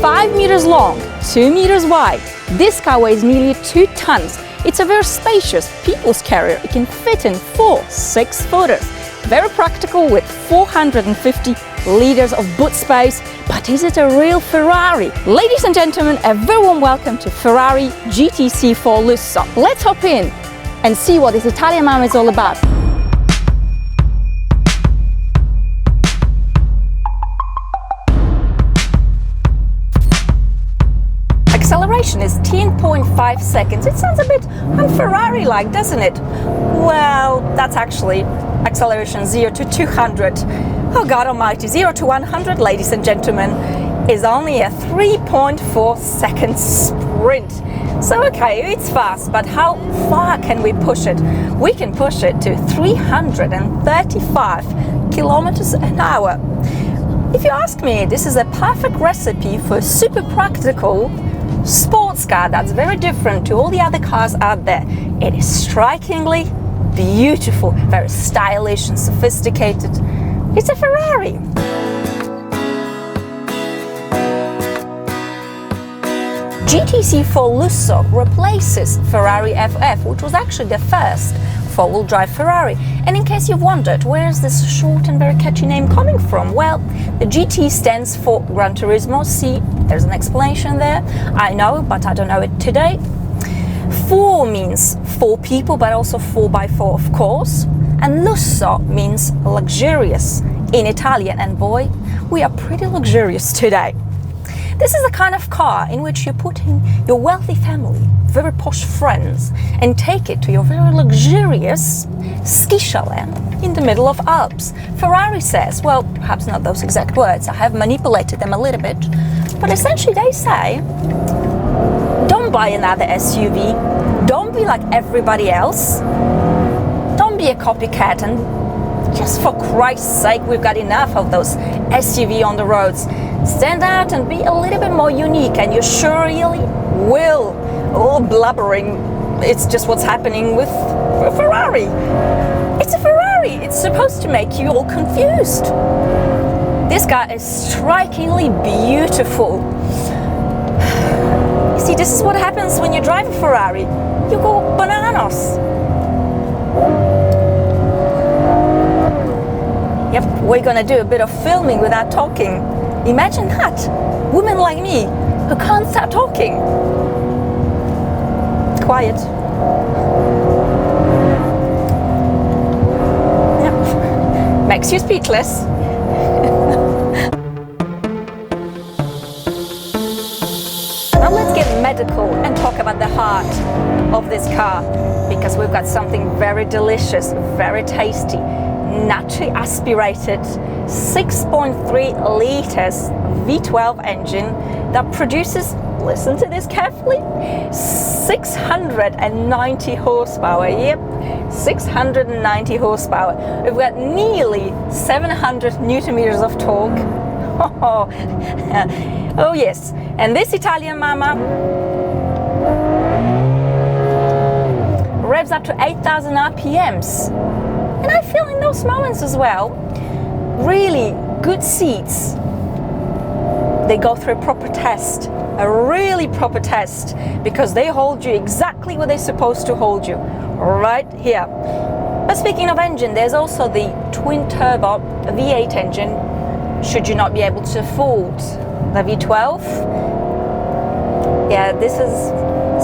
5 meters long, 2 meters wide. This car weighs nearly 2 tons. It's a very spacious people's carrier. It can fit in 4 6-footers. Very practical with 450 liters of boot space. But is it a real Ferrari? Ladies and gentlemen, a very warm welcome to Ferrari GTC4Lusso. Let's hop in and see what this Italian mama is all about. Acceleration is 10.5 seconds. It sounds a bit un-Ferrari-like, doesn't it? Well, that's actually acceleration 0 to 200. Oh God almighty, 0 to 100, ladies and gentlemen, is only a 3.4 second sprint. So okay, it's fast, but how far can we push it? We can push it to 335 kilometers an hour. If you ask me, this is a perfect recipe for a super practical sports car that's very different to all the other cars out there. It is strikingly beautiful, very stylish and sophisticated. It's a Ferrari. GTC4Lusso replaces Ferrari FF, which was actually the first four-wheel drive Ferrari. And in case you've wondered, where is this short and very catchy name coming from? Well, the GT stands for Gran Turismo. See, there's an explanation there. I know, but I don't know it today. 4 means 4 people, but also 4x4, of course. And Lusso means luxurious in Italian. And boy, we are pretty luxurious today. This is the kind of car in which you put in your wealthy family, very posh friends, and take it to your very luxurious ski chalet in the middle of Alps. Ferrari says, well, perhaps not those exact words, I have manipulated them a little bit, but essentially they say, don't buy another SUV, don't be like everybody else, don't be a copycat, and just for Christ's sake, we've got enough of those SUV on the roads. Stand out and be a little bit more unique, and you surely will. All blubbering, it's just what's happening with a Ferrari. It's a Ferrari. It's supposed to make you all confused. This car is strikingly beautiful. You see, this is what happens when you drive a Ferrari. You go bananas. Yep, we're gonna do a bit of filming without talking. Imagine that, women like me who can't stop talking. Quiet. Yep. Makes you speechless. Now let's get medical and talk about the heart of this car, because we've got something very delicious, very tasty, naturally aspirated 6.3 liters V12 engine that produces, listen to this carefully, 690 horsepower. Yep, 690 horsepower. We've got nearly 700 newton meters of torque. Oh yes, and this Italian mama revs up to 8,000 RPMs. And I feel in those moments as well, really good seats. They go through a proper test, a really proper test, because they hold you exactly where they're supposed to hold you, right here. But speaking of engine, there's also the twin-turbo V8 engine, should you not be able to afford the V12. Yeah, this is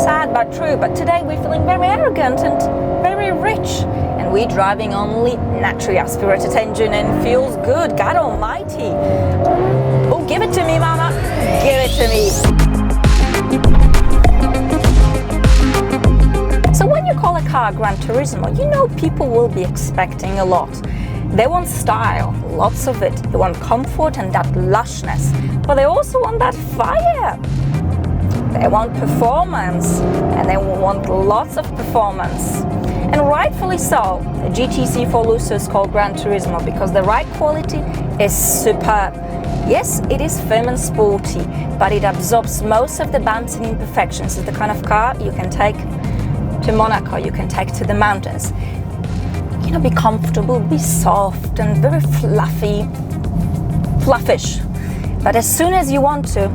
sad but true, but today we're feeling very arrogant and very rich. And we're driving only naturally aspirated engine and feels good. God almighty. Oh, give it to me, mama. Give it to me. So when you call a car Gran Turismo, you know people will be expecting a lot. They want style, lots of it. They want comfort and that lushness. But they also want that fire. They want performance, and they want lots of performance. And rightfully so, the GTC4Lusso is called Gran Turismo because the ride quality is superb. Yes, it is firm and sporty, but it absorbs most of the bumps and imperfections. It's the kind of car you can take to Monaco, you can take to the mountains. You know, be comfortable, be soft and very fluffish. But as soon as you want to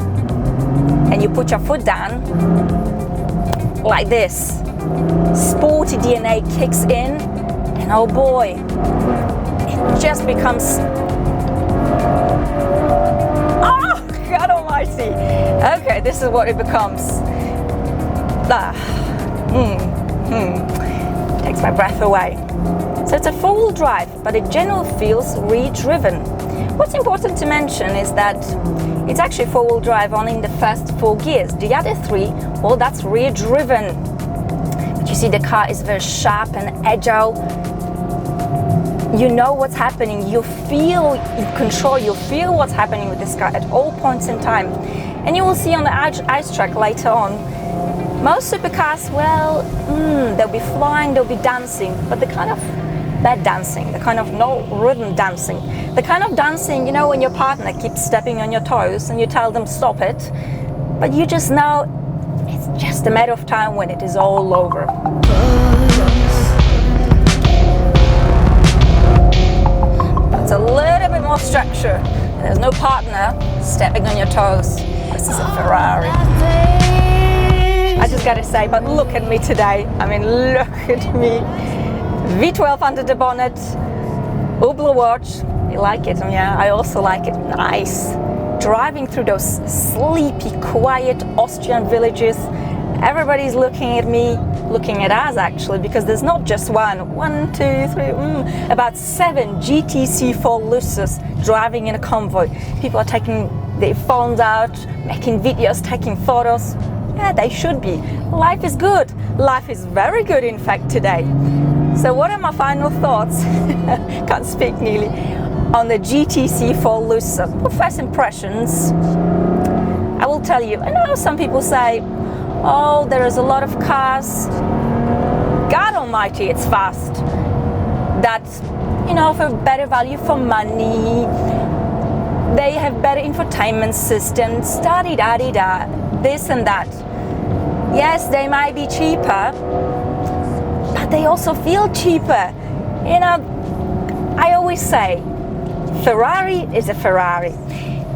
and you put your foot down like this, sporty DNA kicks in, and oh boy, it just becomes, oh God almighty. Okay, this is what it becomes. Takes my breath away. So it's a four-wheel drive, but it generally feels rear-driven. What's important to mention is that it's actually four-wheel drive only in the first 4 gears. The other 3, well, that's rear-driven. But you see the car is very sharp and agile. You know what's happening. You feel in control. You feel what's happening with this car at all points in time. And you will see on the ice track later on, most supercars, well, they'll be flying, they'll be dancing, but the kind of bad dancing, the kind of no rhythm dancing, the kind of dancing, you know, when your partner keeps stepping on your toes and you tell them stop it, but you just know it's just a matter of time when it is all over. It's a little bit more structure. There's no partner stepping on your toes. This is a Ferrari. I just gotta say, but look at me today. I mean, look at me. V12 under the bonnet, HUBLOT watch. You like it? Yeah, I also like it. Nice. Driving through those sleepy, quiet Austrian villages. Everybody's looking at me, looking at us actually, because there's not just one, 2, 3, about 7 GTC4Lussos driving in a convoy. People are taking their phones out, making videos, taking photos. Yeah, they should be. Life is good. Life is very good, in fact, today. So what are my final thoughts? Can't speak nearly. On the GTC4Lusso. Well, first impressions, I will tell you, I know some people say, oh, there is a lot of cars. God almighty, it's fast. That's, you know, for better value for money. They have better infotainment systems, da-di-da-di-da, this and that. Yes, they might be cheaper, but they also feel cheaper. You know, I always say, Ferrari is a Ferrari.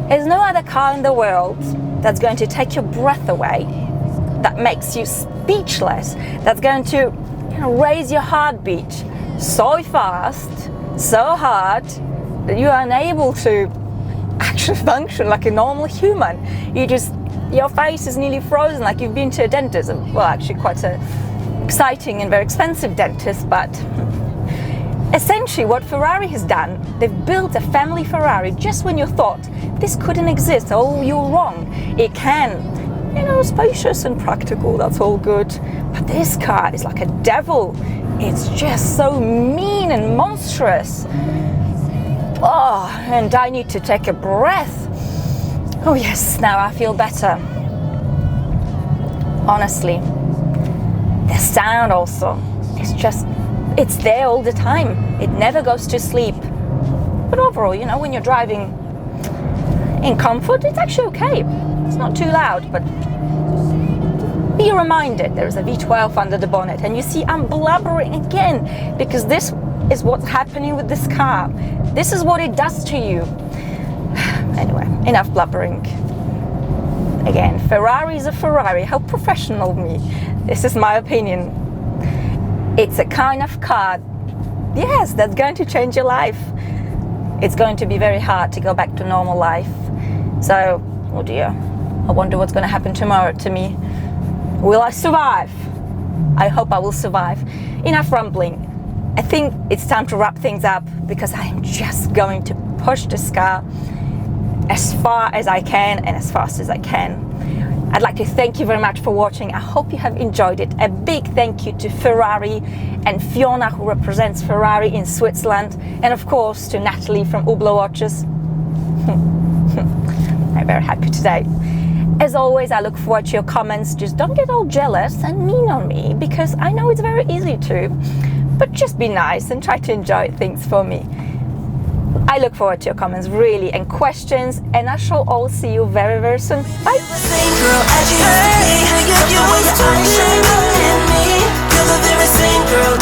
There's no other car in the world that's going to take your breath away, that makes you speechless, that's going to, you know, raise your heartbeat so fast, so hard, that you are unable to actually function like a normal human. Your face is nearly frozen, like you've been to a dentist. Well, actually quite an exciting and very expensive dentist, but essentially what Ferrari has done, they've built a family Ferrari just when you thought this couldn't exist. Oh, you're wrong. It can. You know, spacious and practical, that's all good. But this car is like a devil. It's just so mean and monstrous. Oh, and I need to take a breath. Oh yes, now I feel better. Honestly, the sound also, it's there all the time. It never goes to sleep. But overall, you know, when you're driving in comfort, it's actually okay. It's not too loud, but be reminded there's a V12 under the bonnet. And you see, I'm blubbering again, because this is what's happening with this car. This is what it does to you. Anyway, enough blubbering. Again, Ferrari is a Ferrari. How professional of me. This is my opinion. It's a kind of car, yes, that's going to change your life. It's going to be very hard to go back to normal life. So, oh dear, I wonder what's going to happen tomorrow to me. Will I survive? I hope I will survive. Enough rambling. I think it's time to wrap things up, because I am just going to push this car as far as I can and as fast as I can. I'd like to thank you very much for watching. I hope you have enjoyed it. A big thank you to Ferrari and Fiona, who represents Ferrari in Switzerland, and of course to Natalie from HUBLOT Watches. I'm very happy today. As always, I look forward to your comments. Just don't get all jealous and mean on me, because I know it's very easy to, but just be nice and try to enjoy things for me. I look forward to your comments, really, and questions, and I shall all see you very, very soon. Bye! Girl,